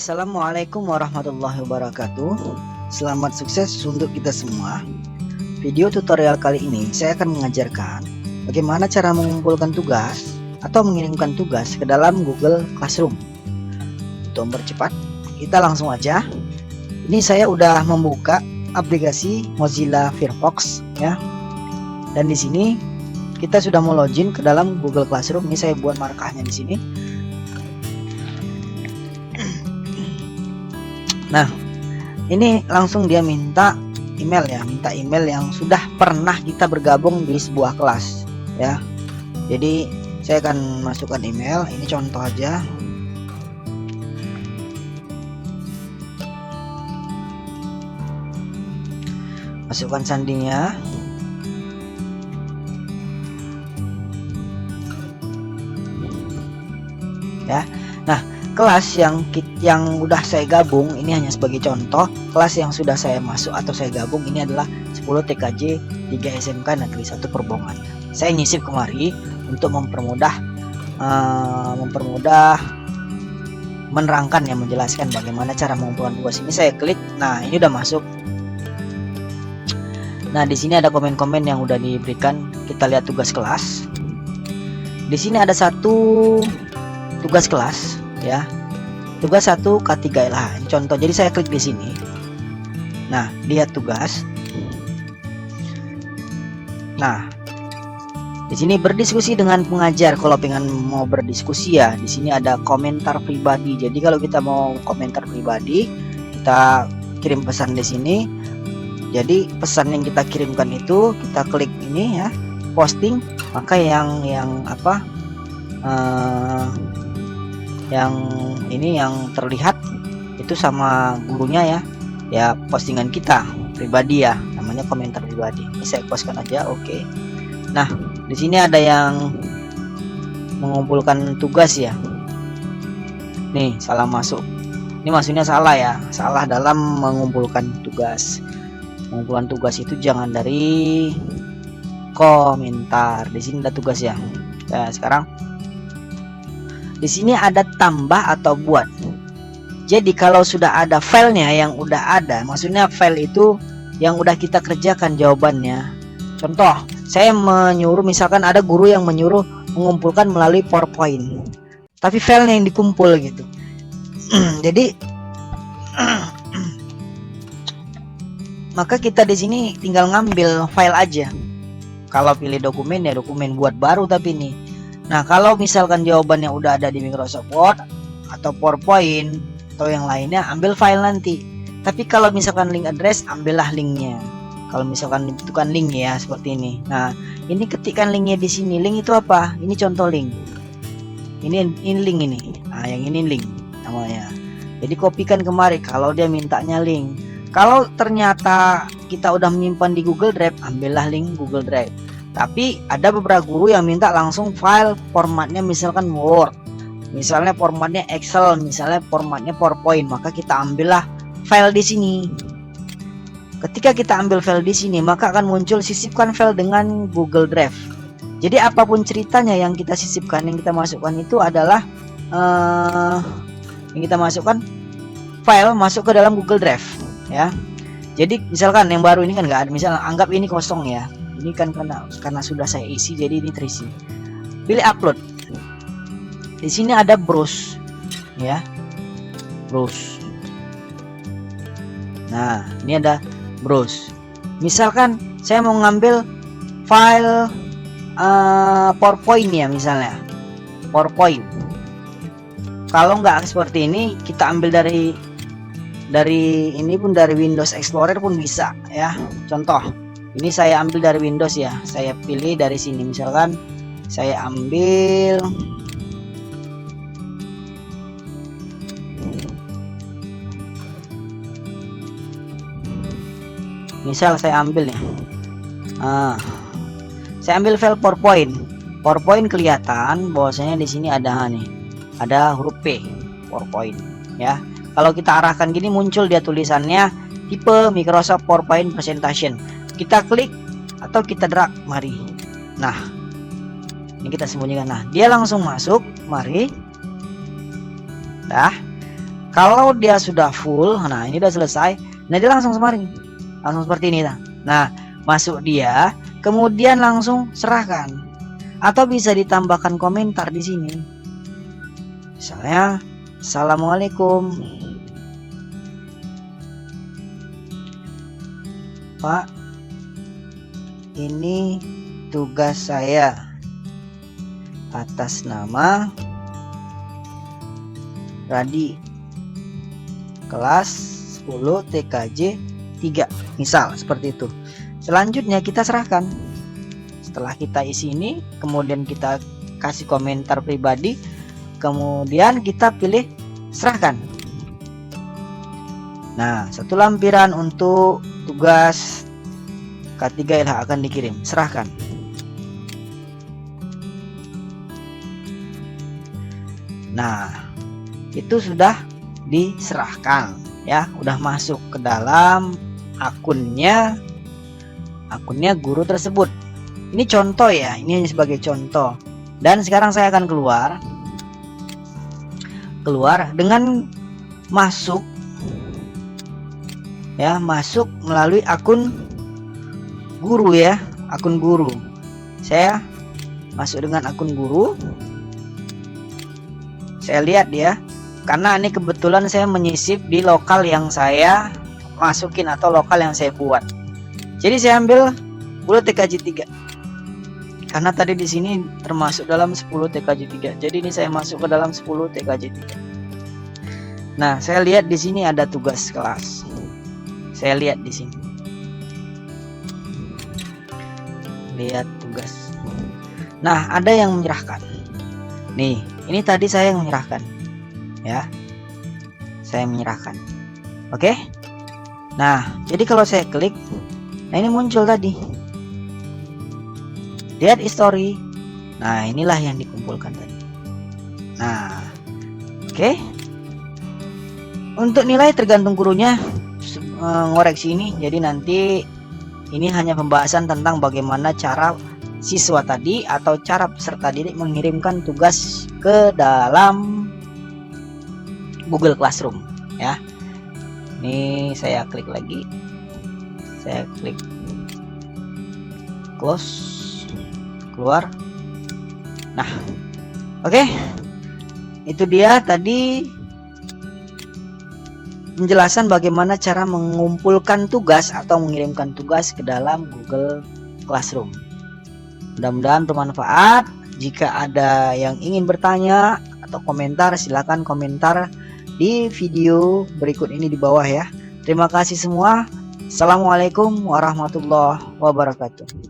Assalamualaikum warahmatullahi wabarakatuh. Selamat sukses untuk kita semua. Video tutorial kali ini saya akan mengajarkan bagaimana cara mengumpulkan tugas atau mengirimkan tugas ke dalam Google Classroom. Untuk mempercepat, kita langsung aja. Ini saya udah membuka aplikasi Mozilla Firefox ya. Dan di sini kita sudah mau login ke dalam Google Classroom. Ini saya buat markahnya di sini. Nah, ini langsung dia minta email ya, minta email yang sudah pernah kita bergabung di sebuah kelas ya. Jadi saya akan masukkan email, ini contoh aja. Masukkan sandinya. Ya. Nah, kelas yang udah saya gabung ini hanya sebagai contoh. Kelas yang sudah saya masuk atau saya gabung ini adalah 10 TKJ 3 SMK Negeri 1 Perbongan. Saya nyisip kemari untuk mempermudah menerangkan, menjelaskan bagaimana cara mengumpulkan tugas. Ini saya klik. Nah, ini udah masuk. Nah, di sini ada komen-komen yang udah diberikan. Kita lihat tugas kelas. Di sini ada satu tugas kelas ya, tugas 1 K3 LH contoh. Jadi saya klik di sini. Nah, lihat tugas. Nah, di sini berdiskusi dengan pengajar. Kalau pengen mau berdiskusi ya, di sini ada komentar pribadi. Jadi kalau kita mau komentar pribadi, kita kirim pesan di sini. Jadi pesan yang kita kirimkan itu kita klik ini ya, posting. Maka yang yang terlihat itu sama gurunya ya postingan kita pribadi ya, namanya komentar pribadi. Ini saya postkan aja. Oke. Nah, di sini ada yang mengumpulkan tugas ya. Nih, salah masuk. Ini maksudnya salah ya, salah dalam mengumpulkan tugas. Pengumpulan tugas itu jangan dari komentar. Di sini ada tugas ya. Nah, sekarang di sini ada tambah atau buat. Jadi kalau sudah ada filenya yang udah ada, maksudnya file itu yang udah kita kerjakan jawabannya. Contoh, saya menyuruh, misalkan ada guru yang menyuruh mengumpulkan melalui PowerPoint, tapi filenya yang dikumpul gitu. Jadi maka kita di sini tinggal ngambil file aja. Kalau pilih dokumen ya dokumen buat baru tapi ini. Nah, kalau misalkan jawabannya udah ada di Microsoft Word atau PowerPoint atau yang lainnya, ambil file nanti. Tapi kalau misalkan link address, ambillah linknya. Kalau misalkan itu kan link ya, seperti ini. Nah, ini ketikkan linknya di sini. Link itu apa? Ini contoh link. Ini link ini. Nah, yang ini link namanya. Jadi kopikan kemari kalau dia mintanya link. Kalau ternyata kita udah menyimpan di Google Drive, ambillah link Google Drive. Tapi ada beberapa guru yang minta langsung file formatnya misalkan Word, misalnya formatnya Excel, misalnya formatnya PowerPoint, maka kita ambillah file di sini. Ketika kita ambil file di sini, maka akan muncul sisipkan file dengan Google Drive. Jadi apapun ceritanya yang kita sisipkan, yang kita masukkan itu adalah yang kita masukkan file masuk ke dalam Google Drive ya. Jadi misalkan yang baru ini kan nggak ada, misalnya anggap ini kosong ya. Ini kan karena sudah saya isi, jadi ini terisi. Pilih upload. Di sini ada browse ya, browse. Nah, ini ada browse. Misalkan saya mau ngambil file PowerPoint ya, misalnya PowerPoint. Kalau nggak seperti ini, kita ambil dari ini pun, dari Windows Explorer pun bisa ya. Contoh, ini saya ambil dari Windows ya. Saya pilih dari sini, misalkan saya ambil saya ambil ya. Saya ambil file PowerPoint. PowerPoint kelihatan bahwasanya di sini ada huruf P, PowerPoint ya. Kalau kita arahkan gini, muncul dia tulisannya tipe Microsoft PowerPoint Presentation. Kita klik atau kita drag, mari. Nah, ini kita sembunyikan. Nah, dia langsung masuk, mari. Dah. Kalau dia sudah full, nah ini udah selesai, nah dia langsung semarin, langsung seperti ini. Nah, masuk dia, kemudian langsung serahkan, atau bisa ditambahkan komentar di sini. Misalnya, Assalamualaikum, Pak, ini tugas saya atas nama Radi, kelas 10 TKJ 3, misal seperti itu. Selanjutnya kita serahkan. Setelah kita isi ini, kemudian kita kasih komentar pribadi, kemudian kita pilih serahkan. Nah, satu lampiran untuk tugas K3 LH akan dikirim, serahkan. Nah, itu sudah diserahkan ya, udah masuk ke dalam akunnya guru tersebut. Ini contoh ya, ini sebagai contoh. Dan sekarang saya akan keluar dengan masuk ya, masuk melalui akun guru ya, akun guru. Saya masuk dengan akun guru. Saya lihat ya, karena ini kebetulan saya menyisip di lokal yang saya masukin atau lokal yang saya buat. Jadi saya ambil 10 TKJ 3. Karena tadi di sini termasuk dalam 10 TKJ 3. Jadi ini saya masuk ke dalam 10 TKJ 3. Nah, saya lihat di sini ada tugas kelas. Saya lihat di sini. Lihat tugas. Nah, ada yang menyerahkan. Nih, ini tadi saya yang menyerahkan. Ya. Saya menyerahkan. Oke? Nah, jadi kalau saya klik, nah ini muncul tadi. Lihat history. Nah, inilah yang dikumpulkan tadi. Nah, oke. Untuk nilai tergantung gurunya ngoreksi ini. Jadi nanti ini hanya pembahasan tentang bagaimana cara siswa tadi atau cara peserta didik mengirimkan tugas ke dalam Google Classroom ya. Ini saya klik lagi. Saya klik close, keluar. Nah, oke. Itu dia tadi penjelasan bagaimana cara mengumpulkan tugas atau mengirimkan tugas ke dalam Google Classroom. Mudah-mudahan bermanfaat. Jika ada yang ingin bertanya atau komentar, silakan komentar di video berikut ini di bawah ya. Terima kasih semua. Assalamualaikum warahmatullahi wabarakatuh.